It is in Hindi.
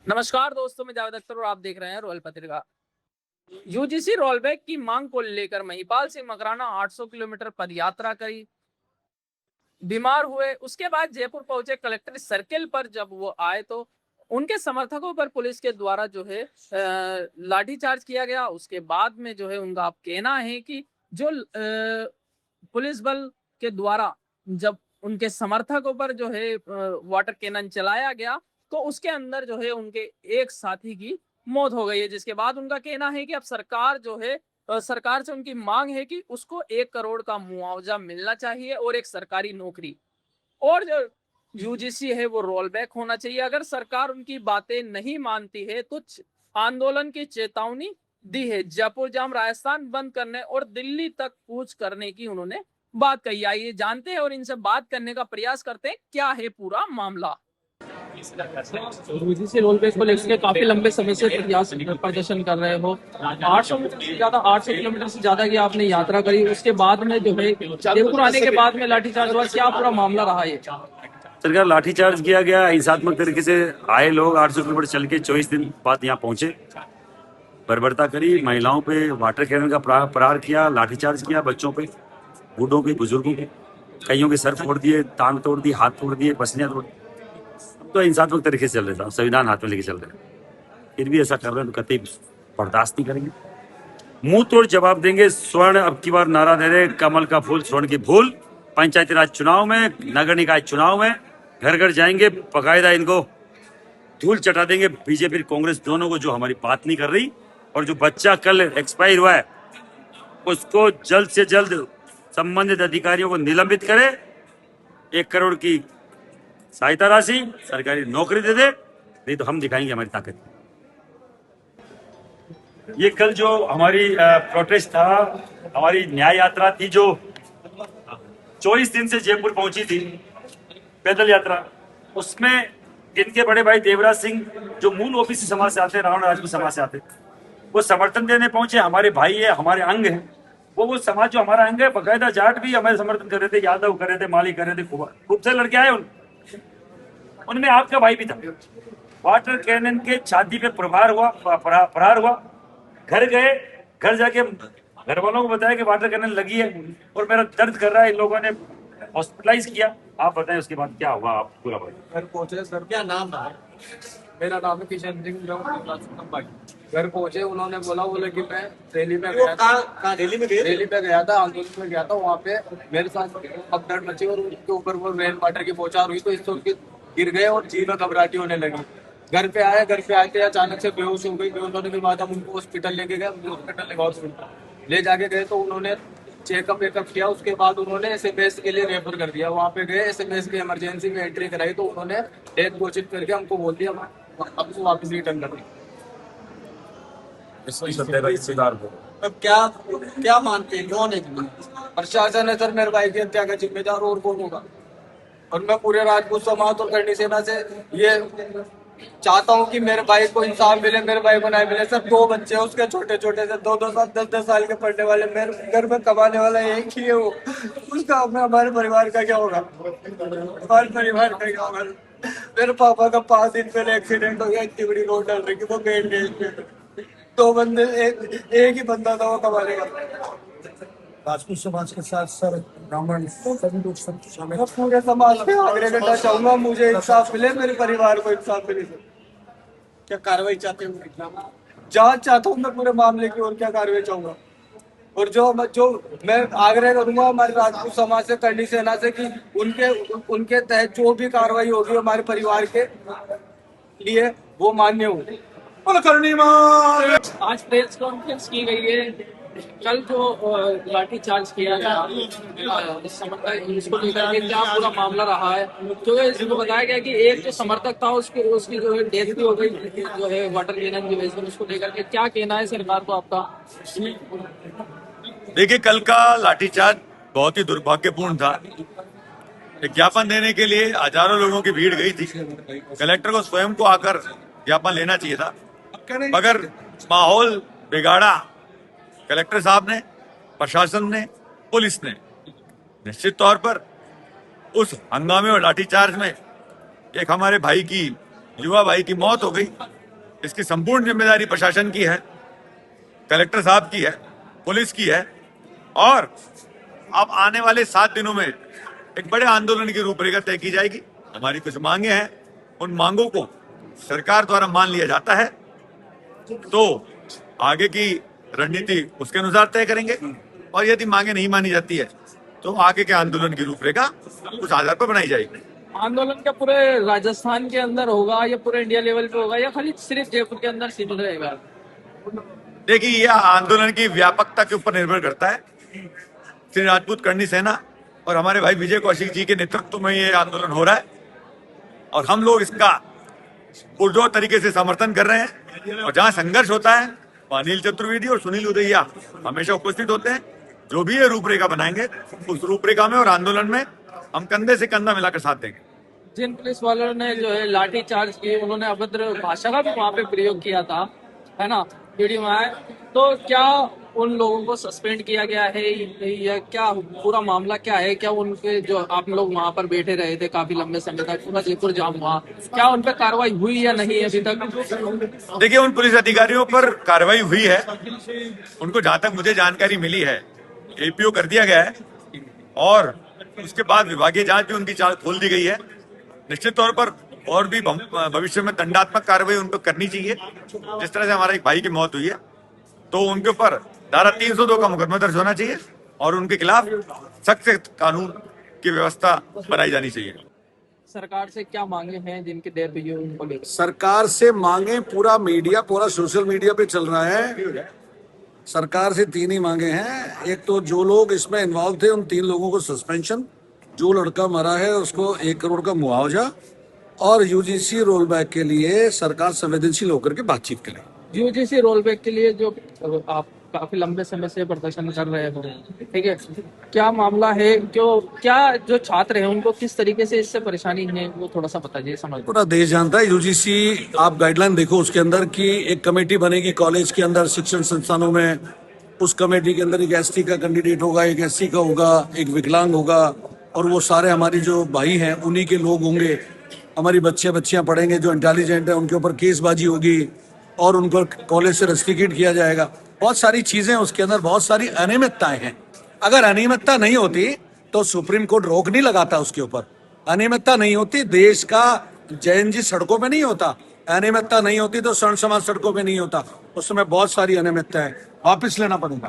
नमस्कार दोस्तों, मैं जावेद अख्तर और आप देख रहे हैं रॉयल पत्रिका। यूजीसी रोलबैक की मांग को लेकर महिपाल सिंह मकराना 800 किलोमीटर पदयात्रा करी। बीमार हुए, उसके बाद जयपुर पहुंचे। कलेक्टर सर्किल पर जब वो आए तो उनके समर्थकों पर पुलिस के द्वारा जो है लाठीचार्ज किया गया। उसके बाद में जो है उनका अब कहना है कि जो पुलिस बल के द्वारा जब उनके समर्थकों पर जो है वाटर कैनन चलाया गया तो उसके अंदर जो है उनके एक साथी की मौत हो गई है, जिसके बाद उनका कहना है कि अब सरकार जो है सरकार से उनकी मांग है कि उसको 1 करोड़ का मुआवजा मिलना चाहिए और एक सरकारी नौकरी, और जो यूजीसी है वो रोल बैक होना चाहिए। अगर सरकार उनकी बातें नहीं मानती है तो आंदोलन की चेतावनी दी है। जयपुर जाम, राजस्थान बंद करने और दिल्ली तक कूच करने की उन्होंने बात कही। आइए जानते हैं और इनसे बात करने का प्रयास करते हैं क्या है पूरा मामला। यूजीसी रोल बैक को लेकर काफी लंबे समय से प्रदर्शन कर रहे हो। 800 किलोमीटर से ज्यादा की आपने यात्रा करी, उसके बाद में जो है जयपुर आने के बाद में लाठीचार्ज हुआ, क्या पूरा मामला रहा है? सरकार लाठीचार्ज किया गया हिंसात्मक तरीके से। आए लोग 800 किलोमीटर चल के 24 दिन बाद यहाँ पहुंचे, बर्बरता करी, महिलाओं पे वाटर कैनन का प्रहार किया, लाठीचार्ज किया, बच्चों पे, बूढ़ों पे, बुजुर्गों पे, कईयों के सर फोड़ दिए, टांग तोड़ दी, हाथ तोड़ दिए, पसलियां तोड़ दी। तो हिंसात्मक तरीके से चल रहा था, संविधान हाथ में लेके चल रहे। फिर भी ऐसा कर रहे हैं तो कतई बर्दाश्त नहीं करेंगे, मुंह तोड़ जवाब देंगे। स्वर्ण अब की बार नारा दे रहे, कमल का फूल स्वर्ण की भूल। पंचायती राज चुनाव में, नगर निकाय चुनाव में घर घर जाएंगे, बकायदा इनको धूल चटा देंगे, बीजेपी कांग्रेस दोनों को, जो हमारी बात नहीं कर रही। और जो बच्चा कल एक्सपायर हुआ है उसको जल्द से जल्द संबंधित अधिकारियों को निलंबित करे, 1 करोड़ की सहायता राशि, सरकारी नौकरी दे दे, नहीं तो हम दिखाएंगे हमारी ताकत। ये कल जो हमारी प्रोटेस्ट था, हमारी न्याय यात्रा थी जो 24 दिन से जयपुर पहुंची थी, पैदल यात्रा, उसमें इनके बड़े भाई देवराज सिंह जो मूल ओबीसी समाज से आते, रावण राजपूत समाज से आते, वो समर्थन देने पहुंचे। हमारे भाई है, हमारे अंग है, वो समाज जो हमारा अंग है, बकायदा जाट भी हमारे समर्थन कर रहे थे, यादव कर रहे थे, माली कर रहे थे, खूब से लड़के आए। उनमें आपका भाई भी था। वाटर कैनन के छाती पे प्रहार हुआ। घर गए, घर जाके घर वालों को बताया कि वाटर कैनन लगी है और मेरा दर्द कर रहा है। इन लोगों ने हॉस्पिटलाइज किया। आप बताएं उसके बाद क्या हुआ? आप पूरा बताएं। घर पहुंचे सर, क्या नाम है? मेरा नाम है किशन सिंह। घर पहुंचे, उन्होंने बोला कि मैं रैली में गया था। रैली पे गया था, आंदोलन में गया था। वहाँ पे मेरे साथ पकड़ मची और उसके ऊपर वो रेन वाटर की बौछार हुई तो इससे उनके गिर गए और जी में घबराहटी होने लगी। घर पे आते अचानक से बेहोश हो गई। बेहोश होने के बाद हम उनको हॉस्पिटल लेके गए। हॉस्पिटल ले जाके गए तो उन्होंने चेकअप वेकअप किया। उसके बाद उन्होंने एसएमएस के लिए रेफर कर दिया। वहाँ पे गए, एसएमएस की इमरजेंसी में एंट्री कराई तो उन्होंने डेट घोषित करके हमको बोल दिया हमको वापस रिटर्न कर दिया। अब क्या मानते हैं, कौन है? प्रशासन है सर, मेरे भाई की हत्या का जिम्मेदार और कौन होगा? और मैं पूरे राजपूत समाज और करनी सेना से ये चाहता हूँ कि मेरे भाई को इंसाफ मिले, मेरे भाई को नहीं मिले। सर 2 बच्चे हैं उसके, छोटे छोटे से 2-2 साल 10-10 साल के पढ़ने वाले। मेरे घर में कमाने वाला एक ही है वो, उसका हमारे परिवार का क्या होगा? हमारे परिवार का क्या होगा? मेरे पापा का 5 दिन पहले एक्सीडेंट हो गया, इतनी बड़ी रोड डाल रही वो मेन गेट पे 2 बंदे, एक ही बंदा था वो कमाने का। राजपूत समाज के साथ सर ब्राह्मण सभी लोग शामिल। पूरे समाज पे आग्रह करना चाहूंगा, मुझे इंसाफ मिले, मेरे परिवार को इंसाफ मिले। क्या कार्रवाई चाहते हो? जांच चाहता हूँ मैं पूरे मामले की, और क्या कार्रवाई चाहूंगा। और जो मैं आग्रह करूंगा हमारे राजपूत समाज से, करनी सेना से, कि उनके तहत जो भी कार्रवाई होगी हमारे परिवार के लिए वो मान्य हो। आज प्रेस कॉन्फ्रेंस की गई है। कल जो लाठीचार्ज किया गया इसको लेकर के क्या पूरा मामला रहा है? तो इसको बताया गया कि एक जो समर्थक था उसकी जो है डेथ भी हो गई, जो है वाटर कैनन की वजह से। उसको लेकर के क्या कहना है सरकार को आपका? देखिए, कल का लाठीचार्ज बहुत ही दुर्भाग्यपूर्ण था। एक ज्ञापन देने के लिए हजारों लोगों की भीड़ गई थी। कलेक्टर को स्वयं को आकर ज्ञापन लेना चाहिए था, मगर माहौल बिगाड़ा कलेक्टर साहब ने, प्रशासन ने, पुलिस ने। निश्चित तौर पर उस हंगामे और लाठीचार्ज में एक हमारे भाई की, युवा भाई की मौत हो गई। इसकी संपूर्ण जिम्मेदारी प्रशासन की है, कलेक्टर साहब की है, पुलिस की है। और अब आने वाले 7 दिनों में एक बड़े आंदोलन की रूपरेखा तय की जाएगी। हमारी कुछ मांगे हैं, उन मांगों को सरकार द्वारा मान लिया जाता है तो आगे की रणनीति उसके अनुसार तय करेंगे, और यदि मांगे नहीं मानी जाती है तो आगे के आंदोलन की रूपरेखा उस आधार पर बनाई जाएगी। आंदोलन क्या पूरे राजस्थान के अंदर होगा या पूरे इंडिया लेवल पे होगा या खाली सिर्फ जयपुर के अंदर सीमित रहेगा? देखिए, यह आंदोलन की व्यापकता के ऊपर निर्भर करता है। श्री राजपूत करनी सेना और हमारे भाई विजय कौशिक जी के नेतृत्व में ये आंदोलन हो रहा है और हम लोग इसका पुरजोर तरीके से समर्थन कर रहे हैं। और जहां संघर्ष होता है वहां अनिल चतुर्वेदी और सुनील उदैया हमेशा उपस्थित होते हैं। जो भी ये रूपरेखा बनाएंगे उस रूपरेखा में और आंदोलन में हम कंधे से कंधा मिलाकर साथ देंगे। जिन पुलिस वालों ने जो है लाठी चार्ज की, उन्होंने अभद्र भाषा का भी वहां पे प्रयोग किया था, है ना, वीडियो में आया, तो क्या उन लोगों को सस्पेंड किया गया है या क्या पूरा मामला क्या है? क्या उनके जो आप लोग वहां पर बैठे रहे थे काफी लंबे समय तक, पूरा जयपुर जाम हुआ, क्या उन पर कार्रवाई हुई या नहीं अभी तक? देखिए, उन पुलिस अधिकारियों पर कार्रवाई हुई है। उनको जहां तक मुझे जानकारी मिली है एपीओ कर दिया गया है और उसके बाद विभागीय जांच भी उनकी खोल दी गई है। निश्चित तौर पर और भी भविष्य में दंडात्मक कार्रवाई उन पर करनी चाहिए। जिस तरह से हमारे एक भाई की मौत हुई है तो उनके ऊपर धारा 302 का मुकदमा दर्ज होना चाहिए और उनके खिलाफ सख्त से कानून की व्यवस्था बनाई जानी चाहिए। सरकार से क्या मांगे हैं जिनकी डेथ हुई है उनको लेकर? सरकार से मांगे, पूरा मीडिया, पूरा सोशल मीडिया पे चल रहा है। सरकार से 3 ही मांगे हैं। एक तो जो लोग इसमें इन्वॉल्व थे उन 3 लोगों को सस्पेंशन, जो लड़का मरा है उसको 1 करोड़ का मुआवजा, और यूजीसी रोल बैक के लिए सरकार संवेदनशील होकर के बातचीत करे। यूजीसी रोल बैक के लिए जो आप काफी लंबे समय से प्रदर्शन कर रहे हो, ठीक है, क्या मामला है? क्यों, क्या जो छात्र हैं उनको किस तरीके से इससे परेशानी है वो थोड़ा सा बताइए, समझ। पूरा देश जानता है यूजीसी, आप गाइडलाइन देखो उसके अंदर की एक कमेटी बनेगी कॉलेज के अंदर, शिक्षण संस्थानों में। उस कमेटी के अंदर एक एसटी का कैंडिडेट होगा, एक एससी का होगा, एक विकलांग होगा, और वो सारे हमारी जो भाई हैं उन्हीं के लोग होंगे। हमारी बच्चियां पढ़ेंगे जो इंटेलिजेंट है, उनके ऊपर केसबाजी होगी और उनको कॉलेज से रेस्ट्रिक्ट किया जाएगा। बहुत सारी चीजें उसके अंदर, बहुत सारी अनियमितताएं हैं। अगर अनियमितता नहीं होती तो सुप्रीम कोर्ट रोक नहीं लगाता उसके ऊपर। अनियमितता नहीं होती, देश का जैन जी सड़कों पे नहीं होता। अनियमितता नहीं होती तो स्वर्ण समाज सड़कों पे नहीं होता। उस समय बहुत सारी अनियमितता है, वापस लेना पड़ेगा।